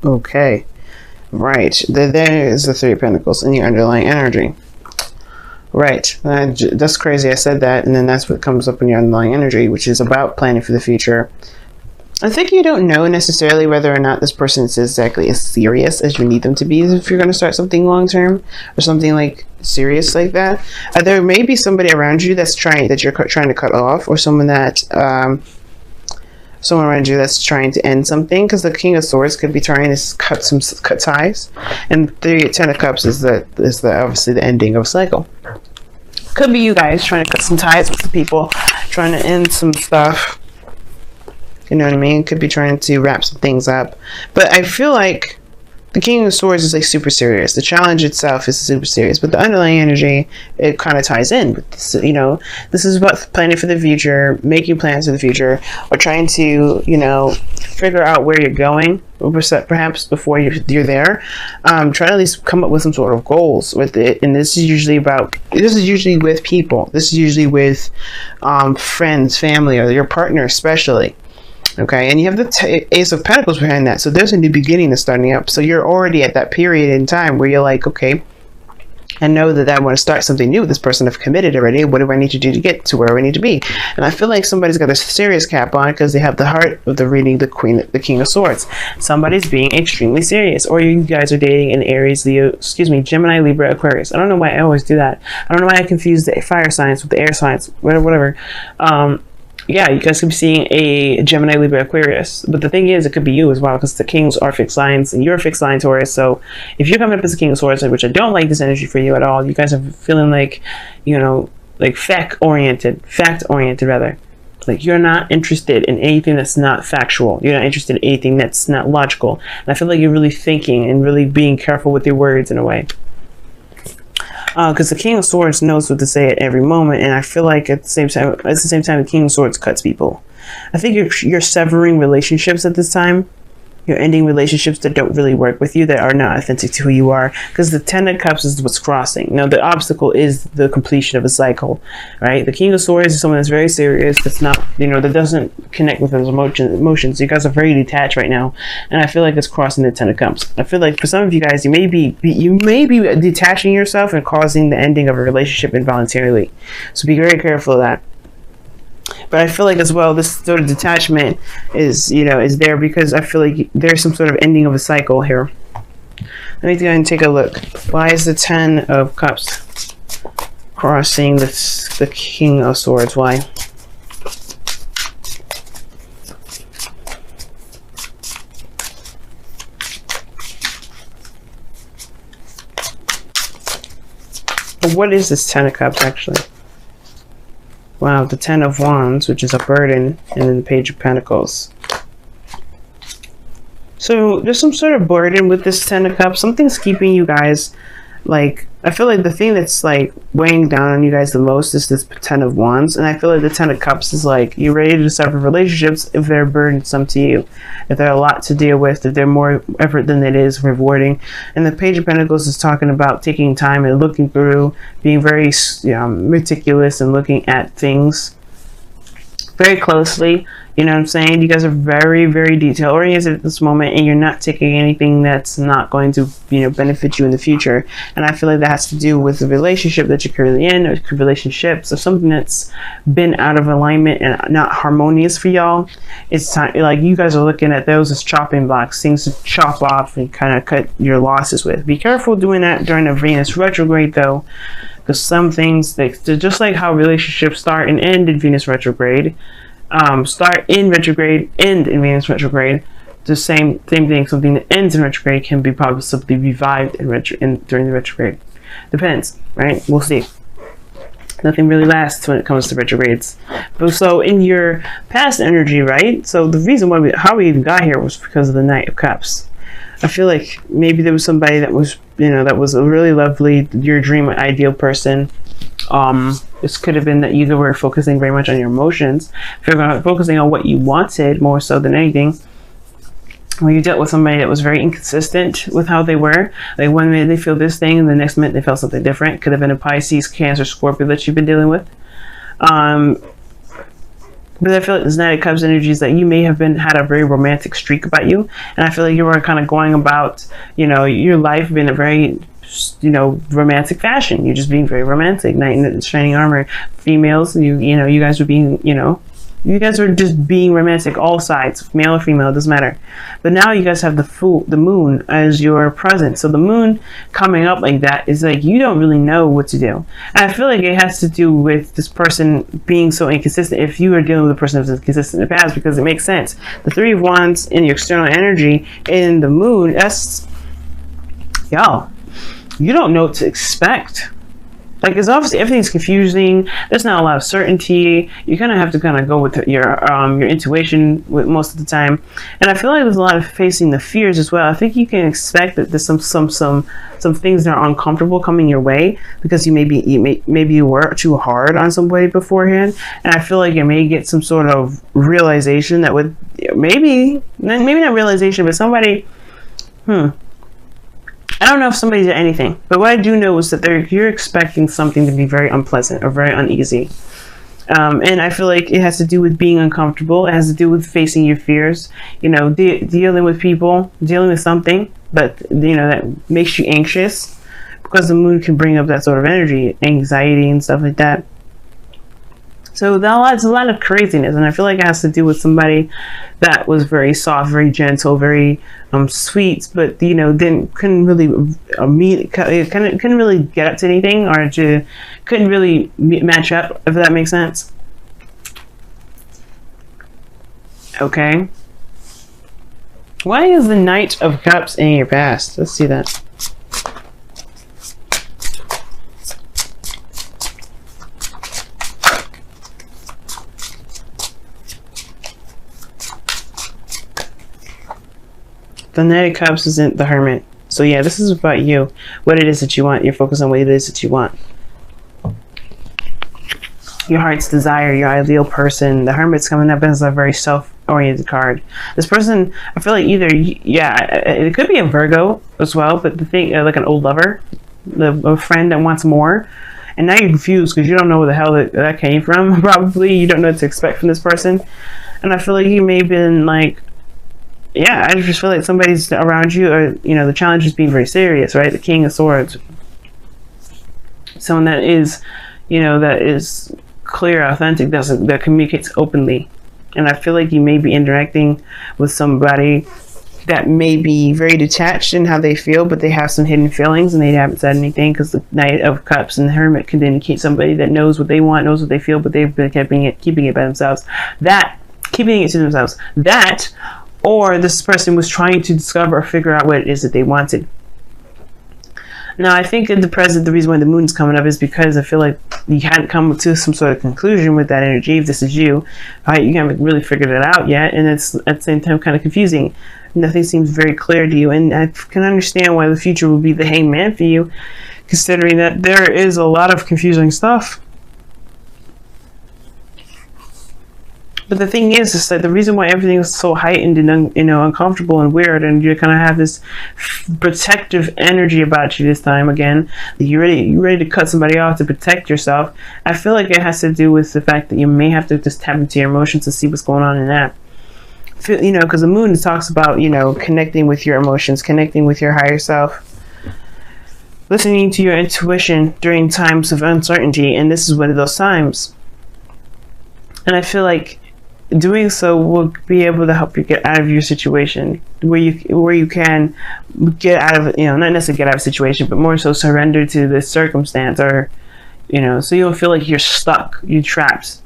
Okay. Right. There is the Three of Pentacles in your underlying energy. Right. That's crazy. I said that, and then that's what comes up in your underlying energy, which is about planning for the future. I think you don't know necessarily whether or not this person is exactly as serious as you need them to be if you're going to start something long-term or something like serious like that. There may be somebody around you that you're trying to cut off, or someone around you that's trying to end something, because the King of Swords could be trying to cut ties, and the Ten of Cups is obviously the ending of a cycle. Could be you guys trying to cut some ties with the people, trying to end some stuff. You know what I mean? Could be trying to wrap some things up. But I feel like the King of Swords is like super serious. The challenge itself is super serious. But the underlying energy, it kind of ties in with this, you know, this is about planning for the future, making plans for the future, or trying to, you know, figure out where you're going, perhaps before you're there. Try to at least come up with some sort of goals with it. And this is usually with people. This is usually with friends, family, or your partner especially. Okay, and you have the Ace of Pentacles behind that, so there's a new beginning that's starting up. So you're already at that period in time where you're like, okay, I know that I want to start something new with this person. I've committed already. What do I need to do to get to where I need to be? And I feel like somebody's got a serious cap on because they have the heart of the reading, the King of Swords. Somebody's being extremely serious, or you guys are dating in Aries, Leo, Gemini, Libra, Aquarius. I don't know why I always do that. I don't know why I confuse the fire signs with the air signs, whatever. Yeah, you guys could be seeing a Gemini, Libra, Aquarius. But the thing is, it could be you as well, because the kings are fixed signs, and you're a fixed sign, Taurus. So if you're coming up as a King of Swords, which I don't like this energy for you at all, you guys are feeling like, you know, like fact-oriented rather. Like you're not interested in anything that's not factual. You're not interested in anything that's not logical. And I feel like you're really thinking and really being careful with your words in a way. Because the King of Swords knows what to say at every moment, and I feel like at the same time, the King of Swords cuts people. I think you're severing relationships at this time. You're ending relationships that don't really work with you, that are not authentic to who you are. Because the Ten of Cups is what's crossing. Now, the obstacle is the completion of a cycle, right? The King of Swords is someone that's very serious, that's not, you know, that doesn't connect with those emotions. You guys are very detached right now, and I feel like it's crossing the Ten of Cups. I feel like for some of you guys, you may be detaching yourself and causing the ending of a relationship involuntarily. So be very careful of that. But I feel like as well, this sort of detachment is, you know, is there because I feel like there's some sort of ending of a cycle here. Let me go and take a look. Why is the Ten of Cups crossing the King of Swords? Why? But what is this Ten of Cups actually? Wow, the Ten of Wands, which is a burden, and then the Page of Pentacles. So there's some sort of burden with this Ten of Cups. Something's keeping you guys, like, I feel like the thing that's like weighing down on you guys the most is this Ten of Wands, and I feel like the Ten of Cups is like, you're ready to sever relationships if they're burdensome to you, if they're a lot to deal with, if they're more effort than it is rewarding. And the Page of Pentacles is talking about taking time and looking through, being very meticulous and looking at things very closely. You know what I'm saying? You guys are very, very detail oriented at this moment, and you're not taking anything that's not going to, you know, benefit you in the future. And I feel like that has to do with the relationship that you're currently in, or relationships, or something that's been out of alignment and not harmonious for y'all. It's time, like, you guys are looking at those as chopping blocks, things to chop off and kind of cut your losses with. Be careful doing that during a Venus retrograde, though, because some things, just like how relationships start and end in Venus retrograde, start in retrograde, end in Venus retrograde. The same thing. Something that ends in retrograde can be possibly revived during the retrograde. Depends, right? We'll see. Nothing really lasts when it comes to retrogrades. But so in your past energy, right? So the reason why how we even got here was because of the Knight of Cups. I feel like maybe there was somebody that was, you know, that was a really lovely, your dream ideal person. This could have been that you were focusing very much on your emotions, focusing on what you wanted more so than anything. When you dealt with somebody that was very inconsistent with how they were, like one minute they feel this thing and the next minute they felt something different. Could have been a Pisces, Cancer, Scorpio that you've been dealing with. But I feel like this Knight of Cups energy is that you may have had a very romantic streak about you, and I feel like you were kind of going about, you know, your life in a very, you know, romantic fashion. You're just being very romantic. Knight in shining armor, females, you know, you guys were being, you know, you guys are just being romantic, all sides, male or female, doesn't matter. But now you guys have the moon as your present. So the moon coming up like that is like you don't really know what to do. And I feel like it has to do with this person being so inconsistent. If you are dealing with a person who's inconsistent in the past, because it makes sense. The Three of Wands in your external energy in the moon, that's, y'all, you don't know what to expect. Like, it's obviously everything's confusing. There's not a lot of certainty. You kind of have to kind of go with your intuition with most of the time. And I feel like there's a lot of facing the fears as well. I think you can expect that there's some things that are uncomfortable coming your way because maybe you were too hard on somebody beforehand. And I feel like you may get some sort of realization that would maybe not realization, but somebody, I don't know if somebody did anything, but what I do know is that you're expecting something to be very unpleasant or very uneasy. And I feel like it has to do with being uncomfortable. It has to do with facing your fears, you know, dealing with people, dealing with something, but, you know, that makes you anxious, because the moon can bring up that sort of energy, anxiety and stuff like that. So there's a lot of craziness, and I feel like it has to do with somebody that was very soft, very gentle, very sweet, but, you know, couldn't really couldn't really get up to anything, or couldn't really match up, if that makes sense. Okay. Why is the Knight of Cups in your past? Let's see that. The Knight of Cups isn't the Hermit. So yeah, this is about you. What it is that you want. You're focused on what it is that you want. Your heart's desire, your ideal person. The Hermit's coming up as a very self-oriented card. This person, I feel like either, yeah, it could be a Virgo as well, but the thing, like an old lover, a friend that wants more. And now you're confused because you don't know where the hell that came from. Probably you don't know what to expect from this person. And I feel like you may have been like, yeah, I just feel like somebody's around you, or, you know, the challenge is being very serious, right? The King of Swords. Someone that is, you know, that is clear, authentic, that communicates openly. And I feel like you may be interacting with somebody that may be very detached in how they feel, but they have some hidden feelings and they haven't said anything, because the Knight of Cups and the Hermit can indicate somebody that knows what they want, knows what they feel, but they've been keeping it by themselves. Keeping it to themselves. Or this person was trying to discover or figure out what it is that they wanted. Now, I think at the present, the reason why the moon's coming up is because I feel like you hadn't come to some sort of conclusion with that energy. If this is you, right, you haven't really figured it out yet, and it's at the same time kind of confusing. Nothing seems very clear to you, and I can understand why the future will be the Hangman for you, considering that there is a lot of confusing stuff. But the thing is that the reason why everything is so heightened and, you know, uncomfortable and weird, and you kind of have this protective energy about you this time again, that you're ready to cut somebody off to protect yourself. I feel like it has to do with the fact that you may have to just tap into your emotions to see what's going on in that. You know, because the moon talks about, you know, connecting with your emotions, connecting with your higher self, listening to your intuition during times of uncertainty, and this is one of those times. And I feel like doing so will be able to help you get out of your situation, where you can get out of, you know, not necessarily get out of a situation, but more so surrender to the circumstance, or, you know, so you don't feel like you're stuck, you're trapped.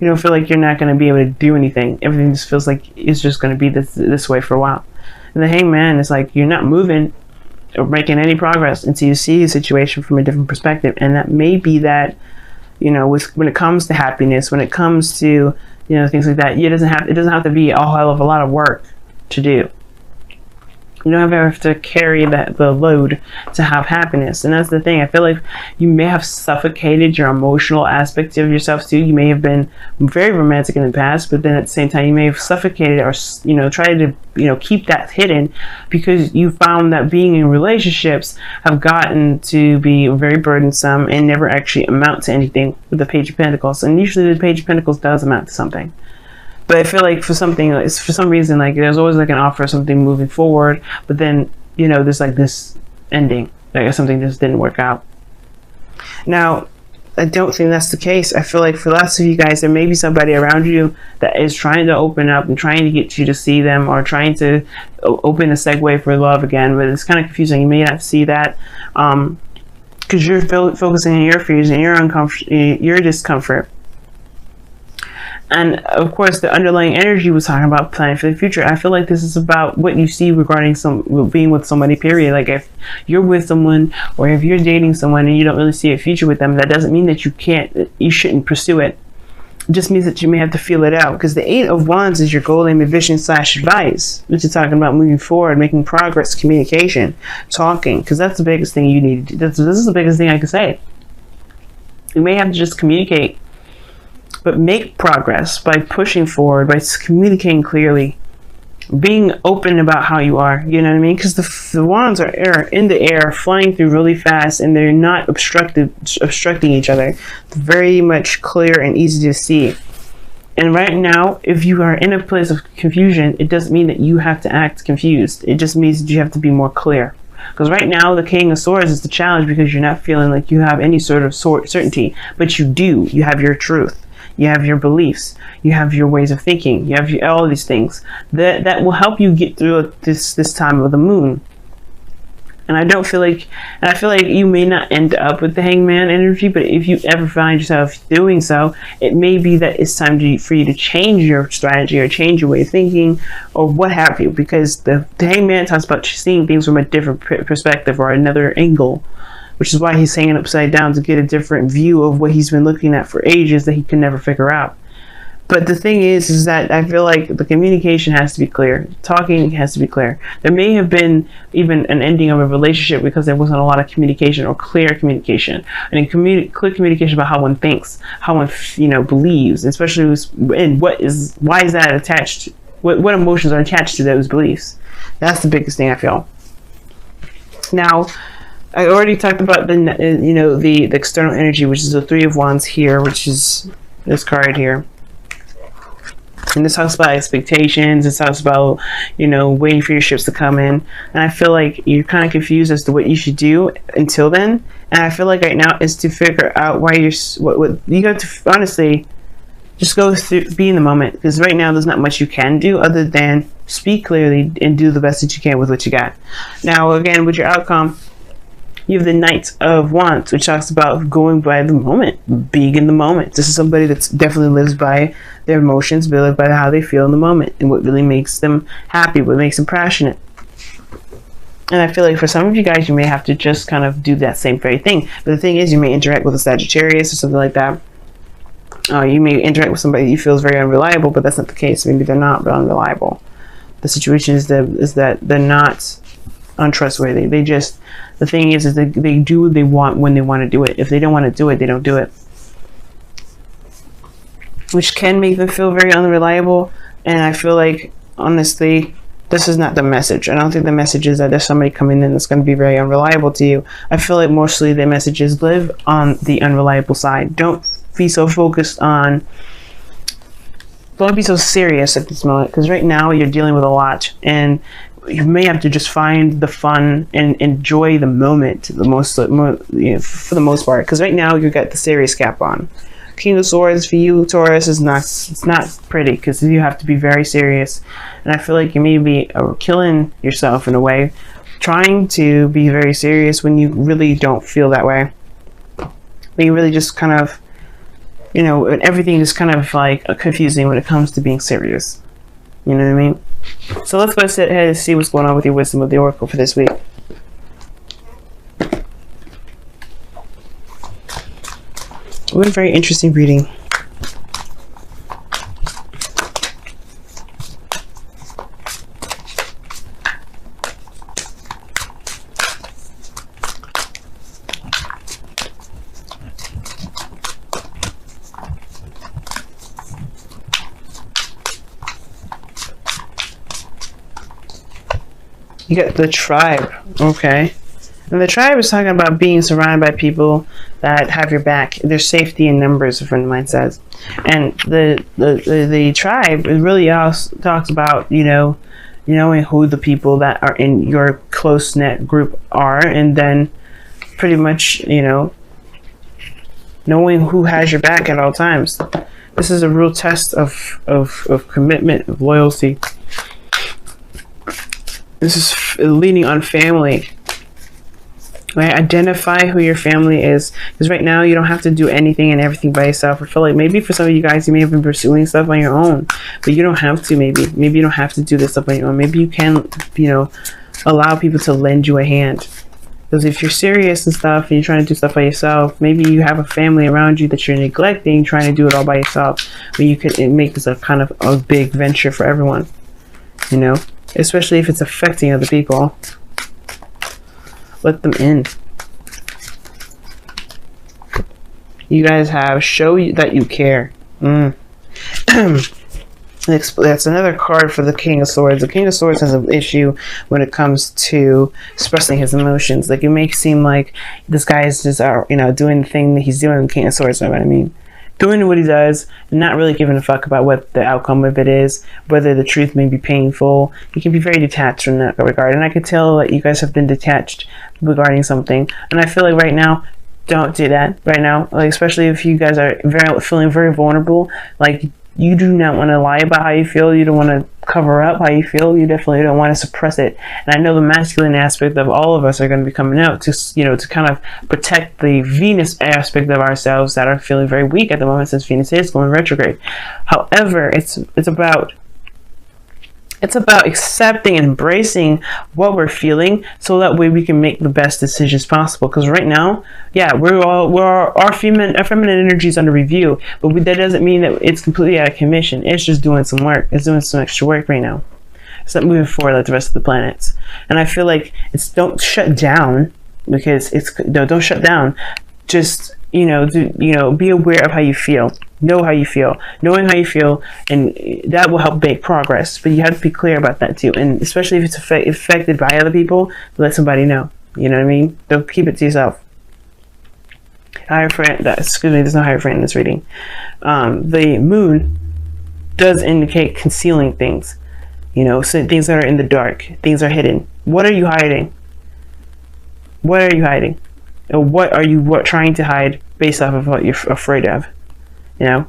You don't feel like you're not going to be able to do anything. Everything just feels like it's just going to be this way for a while. And the Hangman is like, you're not moving or making any progress until you see the situation from a different perspective. And that may be that, you know, when it comes to happiness, when it comes to, you know, things like that, it doesn't have to be a hell of a lot of work to do. You don't ever have to carry the load to have happiness. And that's the thing. I feel like you may have suffocated your emotional aspect of yourself too. You may have been very romantic in the past, but then at the same time, you may have suffocated or, you know, tried to, you know, keep that hidden because you found that being in relationships have gotten to be very burdensome and never actually amount to anything with the Page of Pentacles. And usually the Page of Pentacles does amount to something. But I feel like for some reason, like there's always like an offer of something moving forward, but then, you know, there's like this ending, like something just didn't work out. Now, I don't think that's the case. I feel like for lots of you guys, there may be somebody around you that is trying to open up and trying to get you to see them, or trying to open a segue for love again, but it's kind of confusing. You may not see that because you're focusing on your fears and your discomfort. And of course, the underlying energy was talking about planning for the future. I feel like this is about what you see regarding being with somebody, period. Like if you're with someone or if you're dating someone and you don't really see a future with them, that doesn't mean that you shouldn't pursue it. It just means that you may have to feel it out, because the Eight of Wands is your goal, aim, vision / advice, which is talking about moving forward, making progress, communication, talking, because that's the biggest thing you need to do. This is the biggest thing I can say. You may have to just communicate, but make progress by pushing forward, by communicating clearly, being open about how you are, you know what I mean? Because the wands are in the air, flying through really fast, and they're not obstructing each other. It's very much clear and easy to see. And right now, if you are in a place of confusion, it doesn't mean that you have to act confused. It just means that you have to be more clear. Because right now, the King of Swords is the challenge, because you're not feeling like you have any sort of certainty, but you do. You have your truth. You have your beliefs, you have your ways of thinking, you have all of these things that will help you get through this time of the moon. And I feel like you may not end up with the Hangman energy, but if you ever find yourself doing so, it may be that it's time for you to change your strategy or change your way of thinking or what have you, because the Hangman talks about seeing things from a different perspective or another angle, which is why he's hanging upside down, to get a different view of what he's been looking at for ages that he can never figure out. But the thing is that I feel like the communication has to be clear. Talking has to be clear. There may have been even an ending of a relationship because there wasn't a lot of communication or clear communication. And clear communication about how one thinks, how one, you know, believes, especially in why is that attached, what emotions are attached to those beliefs. That's the biggest thing I feel. Now, I already talked about the external energy, which is the Three of Wands here, which is this card here. And this talks about expectations. It talks about, you know, waiting for your ships to come in. And I feel like you're kind of confused as to what you should do until then. And I feel like right now is to figure out why what you got to honestly just go through, be in the moment. Because right now there's not much you can do other than speak clearly and do the best that you can with what you got. Now, again, with your outcome, you have the Knight of Wands, which talks about going by the moment, being in the moment. This is somebody that definitely lives by their emotions, but live by how they feel in the moment and what really makes them happy, what makes them passionate. And I feel like for some of you guys, you may have to just kind of do that same very thing. But the thing is, you may interact with a Sagittarius or something like that. You may interact with somebody you feel is very unreliable, but that's not the case. Maybe they're not unreliable. The situation is that they're not untrustworthy. The thing is that they do what they want when they want to do it. If they don't want to do it, they don't do it, which can make them feel very unreliable. And I feel like, honestly, this is not the message. I don't think the message is that there's somebody coming in that's going to be very unreliable to you. I feel like mostly the message is live on the unreliable side. Don't be so focused on, don't be so serious at this moment, because right now you're dealing with a lot, and you may have to just find the fun and enjoy the moment for the most part, because right now you got the serious cap on. King of Swords for you, Taurus, it's not pretty, because you have to be very serious. And I feel like you may be killing yourself in a way, trying to be very serious when you really don't feel that way. When you really just kind of, you know, everything is kind of like confusing when it comes to being serious. You know what I mean? So let's go ahead and see what's going on with your wisdom of the Oracle for this week. What a very interesting reading. You get the tribe. Okay. And the tribe is talking about being surrounded by people that have your back. There's safety in numbers, a friend of mine says. And the tribe really also talks about, you know, knowing who the people that are in your close-knit group are, and then pretty much, you know, knowing who has your back at all times. This is a real test of commitment, of loyalty. This is leaning on family. Right? Identify who your family is, because right now you don't have to do anything and everything by yourself. I feel like maybe for some of you guys, you may have been pursuing stuff on your own, but you don't have to. Maybe you don't have to do this stuff on your own. Maybe you can, you know, allow people to lend you a hand. Because if you're serious and stuff and you're trying to do stuff by yourself, maybe you have a family around you that you're neglecting, trying to do it all by yourself. But you could make this a kind of a big venture for everyone, you know, especially if it's affecting other people. Let them in. You guys have show you that you care. That's another card for the King of Swords. The King of Swords has an issue when it comes to expressing his emotions. Like, it may seem like this guy is just, you know, doing the thing that he's doing. The King of Swords, you know what I mean? Doing what he does, not really giving a fuck about what the outcome of it is, whether the truth may be painful. He can be very detached from that regard, and I could tell that you guys have been detached regarding something. And I feel like right now, don't do that right now, like, especially if you guys are feeling very vulnerable. Like, you do not want to lie about how you feel. You don't want to cover up how you feel. You definitely don't want to suppress it. And I know the masculine aspect of all of us are going to be coming out to, you know, to kind of protect the Venus aspect of ourselves that are feeling very weak at the moment, since Venus is going retrograde. However, it's about accepting and embracing what we're feeling, so that way we can make the best decisions possible. Because right now, yeah, our feminine energy is under review, but that doesn't mean that it's completely out of commission. It's just doing some work. It's doing some extra work right now. It's not moving forward like the rest of the planets. And I feel like don't shut down, because don't shut down. Just, you know, be aware of how you feel. Know how you feel. Knowing how you feel, and that will help make progress. But you have to be clear about that too. And especially if it's affected by other people, let somebody know. You know what I mean? Don't keep it to yourself. Higher friend, excuse me, there's no higher friend in this reading. The moon does indicate concealing things. You know, so things that are in the dark, things are hidden. What are you hiding? What are you hiding? Or what are you trying to hide based off of what you're afraid of? You know?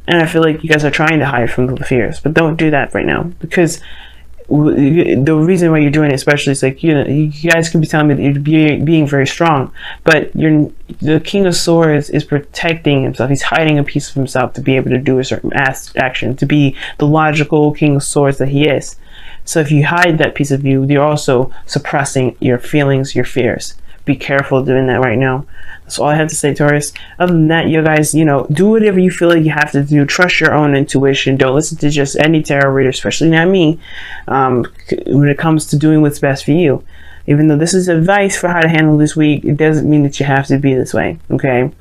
And I feel like you guys are trying to hide from the fears, but don't do that right now, because the reason why you're doing it, especially, is like, you know, you guys can be telling me that you're being very strong, but the King of Swords is protecting himself. He's hiding a piece of himself to be able to do a certain action, to be the logical King of Swords that he is. So if you hide that piece of you, you're also suppressing your feelings, your fears. Be careful doing that right now. That's all I have to say, Taurus. Other than that, you guys, you know, do whatever you feel like you have to do. Trust your own intuition. Don't listen to just any tarot reader, especially not me, when it comes to doing what's best for you. Even though this is advice for how to handle this week, it doesn't mean that you have to be this way, okay?